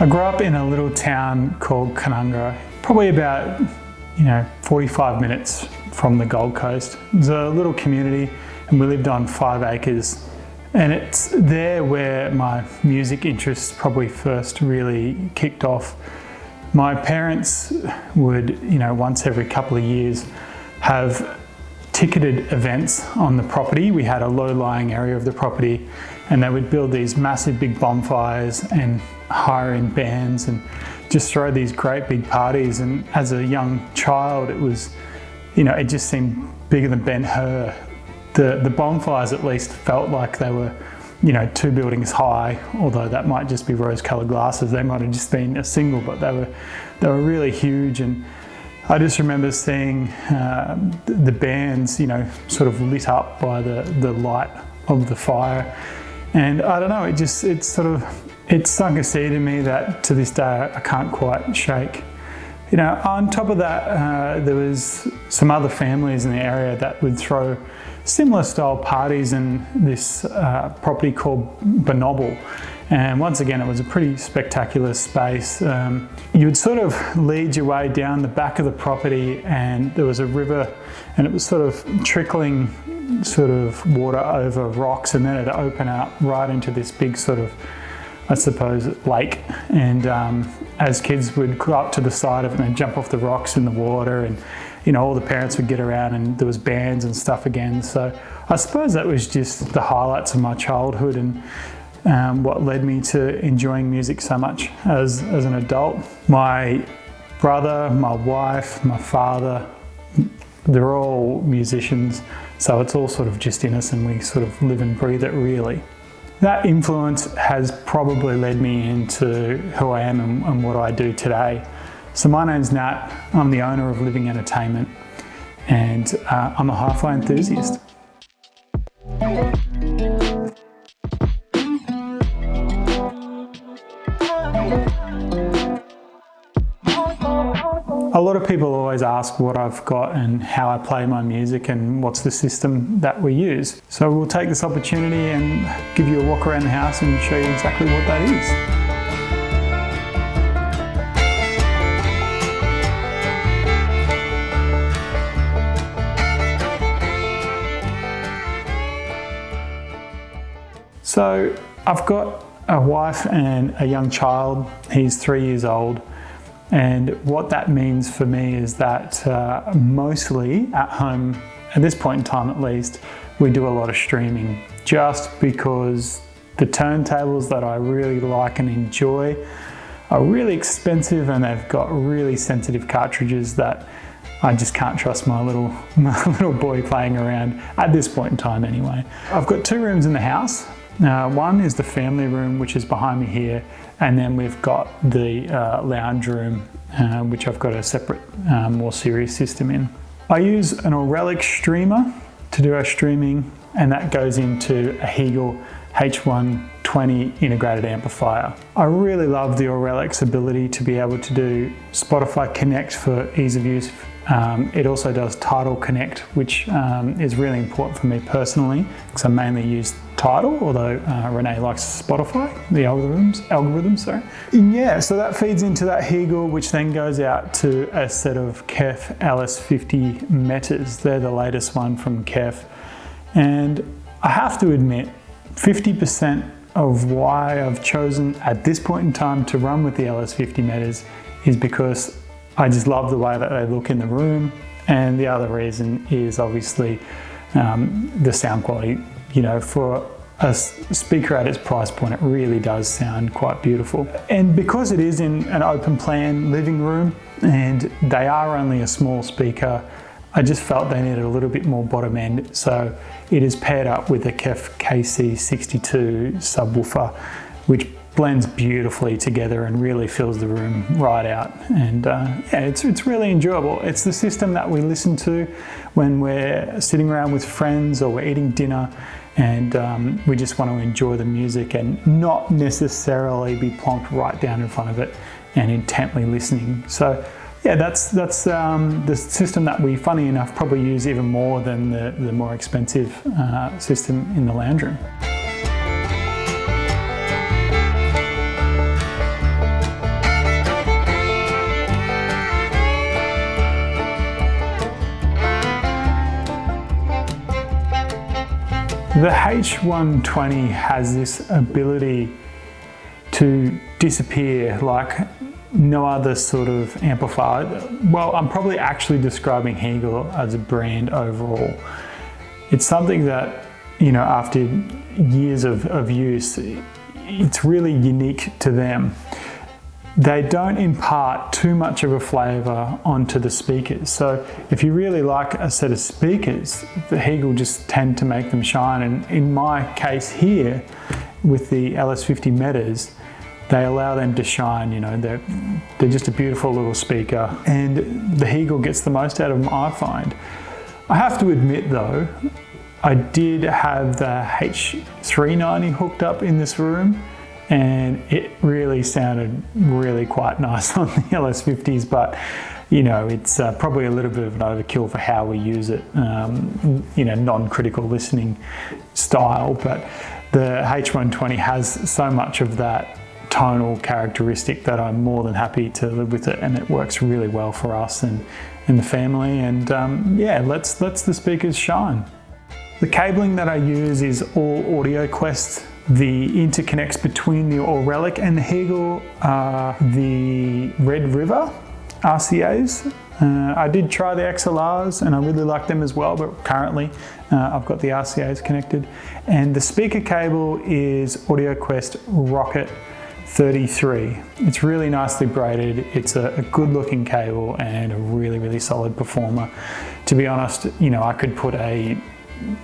I grew up in a little town called Canungra, probably about 45 minutes from the Gold Coast. It was a little community and we lived on 5 acres. And it's there where my music interests probably first really kicked off. My parents would, once every couple of years have ticketed events on the property. We had a low-lying area of the property and they would build these massive big bonfires and hire in bands and just throw these great big parties. And as a young child, it was, it just seemed bigger than Ben-Hur. The bonfires at least felt like they were, 2 buildings high, although that might just be rose-coloured glasses. They might have just been a single, but they were really huge. And I just remember seeing the bands, sort of lit up by the light of the fire. And I don't know, it sunk a seed in me that to this day I can't quite shake. On top of that, there was some other families in the area that would throw similar style parties in this property called Bonoble. And once again, it was a pretty spectacular space. You would sort of lead your way down the back of the property and there was a river and it was sort of trickling water over rocks, and then it'd open out right into this big sort of, I suppose, lake. And as kids would go up to the side of it and jump off the rocks in the water, and all the parents would get around and there was bands and stuff again. So I suppose that was just the highlights of my childhood and what led me to enjoying music so much as an adult. My brother, my wife, my father, they're all musicians, so it's all sort of just in us and we sort of live and breathe it really. That influence has probably led me into who I am and what I do today. So my name's Nat, I'm the owner of Living Entertainment, and I'm a hi-fi enthusiast. A lot of people always ask what I've got and how I play my music and what's the system that we use. So we'll take this opportunity and give you a walk around the house and show you exactly what that is. So I've got a wife and a young child. He's 3 years old. And what that means for me is that mostly at home, at this point in time at least, we do a lot of streaming just because the turntables that I really like and enjoy are really expensive and they've got really sensitive cartridges that I just can't trust my little boy playing around at this point in time anyway. I've got 2 rooms in the house. One is the family room, which is behind me here, and then we've got the lounge room, which I've got a separate, more serious system in. I use an Auralic streamer to do our streaming, and that goes into a Hegel H120 integrated amplifier. I really love the Auralic's ability to be able to do Spotify Connect for ease of use. It also does Tidal Connect, which is really important for me personally because I mainly use Tidal, although Renee likes Spotify, the algorithms, sorry. And yeah, so that feeds into that Hegel, which then goes out to a set of KEF LS50 Metas. They're the latest one from KEF. And I have to admit, 50% of why I've chosen at this point in time to run with the LS50 Metas is because I just love the way that they look in the room, and the other reason is obviously the sound quality. For a speaker at its price point, it really does sound quite beautiful. And because it is in an open plan living room and they are only a small speaker, I just felt they needed a little bit more bottom end. So it is paired up with a KEF KC62 subwoofer, which blends beautifully together and really fills the room right out. And yeah, it's really enjoyable. It's the system that we listen to when we're sitting around with friends or we're eating dinner and we just want to enjoy the music and not necessarily be plonked right down in front of it and intently listening. So yeah, that's the system that we, funny enough, probably use even more than the more expensive system in the lounge room. The H120 has this ability to disappear like no other sort of amplifier. Well, I'm probably actually describing Hegel as a brand overall. It's something that, you know, after years of use, it's really unique to them. They don't impart too much of a flavour onto the speakers. So if you really like a set of speakers, the Hegel just tend to make them shine. And in my case here, with the LS50 Metas, they allow them to shine. You know, they're just a beautiful little speaker, and the Hegel gets the most out of them, I find. I have to admit though, I did have the H390 hooked up in this room, and it really sounded really quite nice on the LS50s, but you know, it's probably a little bit of an overkill for how we use it, you know, non-critical listening style. But the H120 has so much of that tonal characteristic that I'm more than happy to live with it, and it works really well for us and the family, and yeah, lets the speakers shine. The cabling that I use is all AudioQuest. The interconnects between the Auralic and the Hegel are the Red River RCAs. I did try the XLRs and I really like them as well, but currently I've got the RCAs connected. And the speaker cable is AudioQuest Rocket 33. It's really nicely braided. It's a good looking cable and a really solid performer. To be honest, you know, I could put a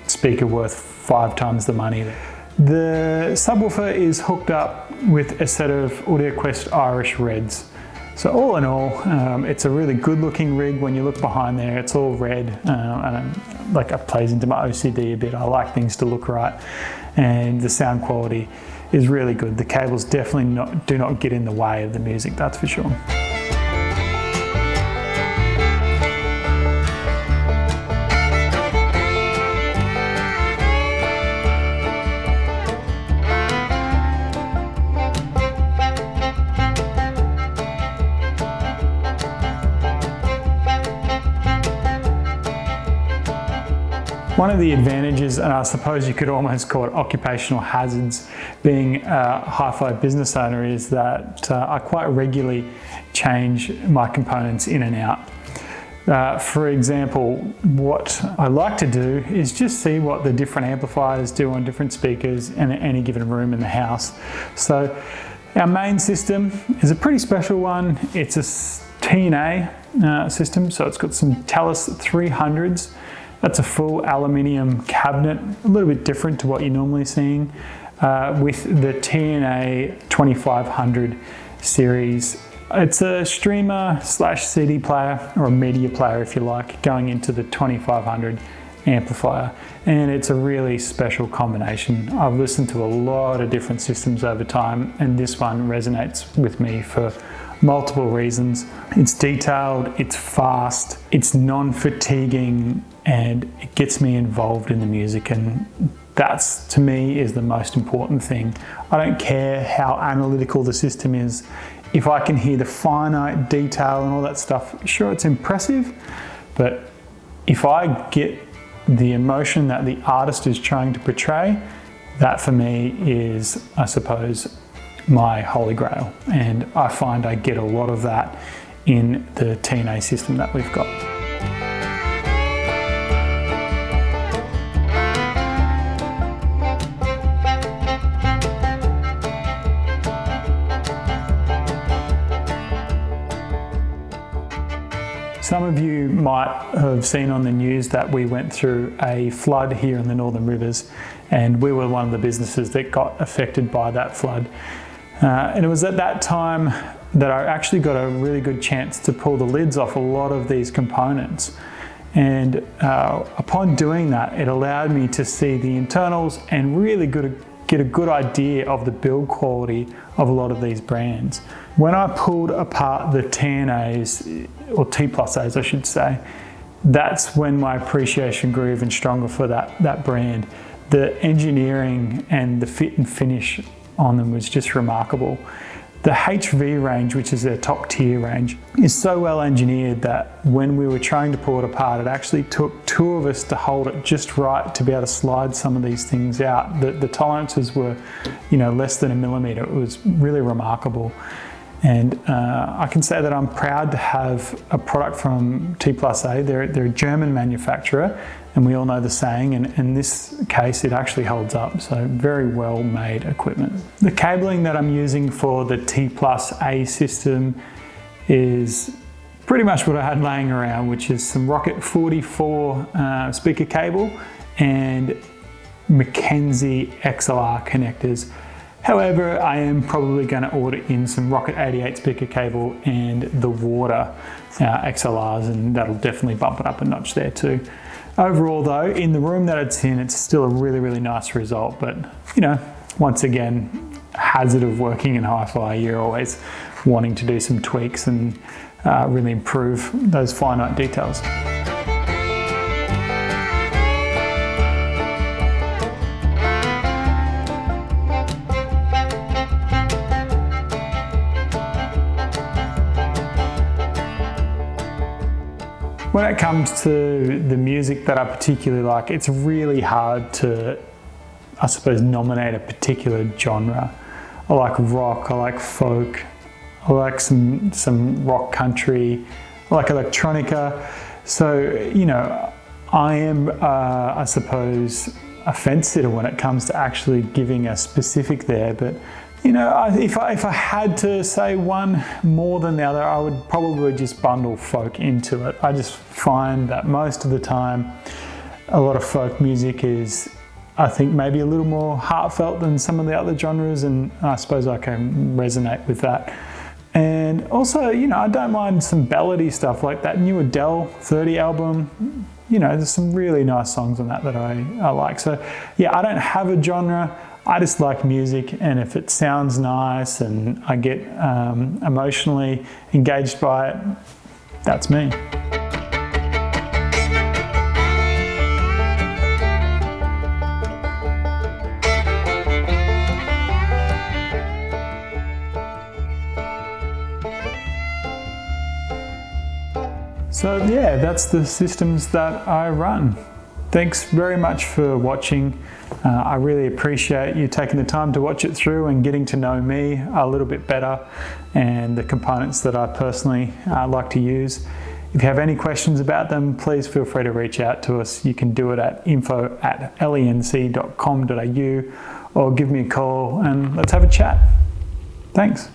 speaker worth 5 times the money there. The subwoofer is hooked up with a set of AudioQuest Irish Reds. So all in all, it's a really good looking rig. When you look behind there, it's all red, and like it plays into my OCD a bit. I like things to look right, and the sound quality is really good. The cables definitely do not get in the way of the music, that's for sure. One of the advantages, and I suppose you could almost call it occupational hazards, being a hi-fi business owner, is that I quite regularly change my components in and out. For example, what I like to do is just see what the different amplifiers do on different speakers in any given room in the house. So our main system is a pretty special one. It's a T+A system, so it's got some Talis 300s. That's a full aluminium cabinet, a little bit different to what you're normally seeing, with the T+A 2500 series. It's a streamer / CD player, or a media player if you like, going into the 2500 amplifier, and it's a really special combination. I've listened to a lot of different systems over time, and this one resonates with me for multiple reasons. It's detailed, it's fast, it's non-fatiguing, and it gets me involved in the music, and that's, to me, is the most important thing. I don't care how analytical the system is. If I can hear the finite detail and all that stuff, sure, it's impressive, but if I get the emotion that the artist is trying to portray, that for me is, I suppose, my holy grail, and I find I get a lot of that in the T+A system that we've got. Some of you might have seen on the news that we went through a flood here in the Northern Rivers, and we were one of the businesses that got affected by that flood. And it was at that time that I actually got a really good chance to pull the lids off a lot of these components. And upon doing that, it allowed me to see the internals and really get a good idea of the build quality of a lot of these brands. When I pulled apart the T+As, or T+As I should say, that's when my appreciation grew even stronger for that brand. The engineering and the fit and finish on them was just remarkable. The HV range, which is their top tier range, is so well engineered that when we were trying to pull it apart, it actually took 2 of us to hold it just right to be able to slide some of these things out. The tolerances were, less than 1 millimeter. It was really remarkable. And I can say that I'm proud to have a product from T+A. They're a German manufacturer, and we all know the saying, and in this case it actually holds up, so very well made equipment. The cabling that I'm using for the T+A system is pretty much what I had laying around, which is some Rocket 44 speaker cable and Mackenzie XLR connectors. However, I am probably going to order in some Rocket 88 speaker cable and the Water XLRs, and that'll definitely bump it up a notch there too. Overall though, in the room that it's in, it's still a really, really nice result, but once again, hazard of working in hi-fi, you're always wanting to do some tweaks and really improve those finite details. When it comes to the music that I particularly like, it's really hard to, I suppose, nominate a particular genre. I like rock, I like folk, I like some rock country, I like electronica. So, I am, I suppose, a fence sitter when it comes to actually giving a specific there, but if I had to say one more than the other, I would probably just bundle folk into it. I just find that most of the time, a lot of folk music is, I think, maybe a little more heartfelt than some of the other genres, and I suppose I can resonate with that. And also, I don't mind some ballady stuff like that new Adele 30 album. There's some really nice songs on that I like. So yeah, I don't have a genre. I just like music, and if it sounds nice and I get emotionally engaged by it, that's me. So yeah, that's the systems that I run. Thanks very much for watching. I really appreciate you taking the time to watch it through and getting to know me a little bit better and the components that I personally like to use. If you have any questions about them, please feel free to reach out to us. You can do it at info@lenc.com.au or give me a call and let's have a chat. Thanks.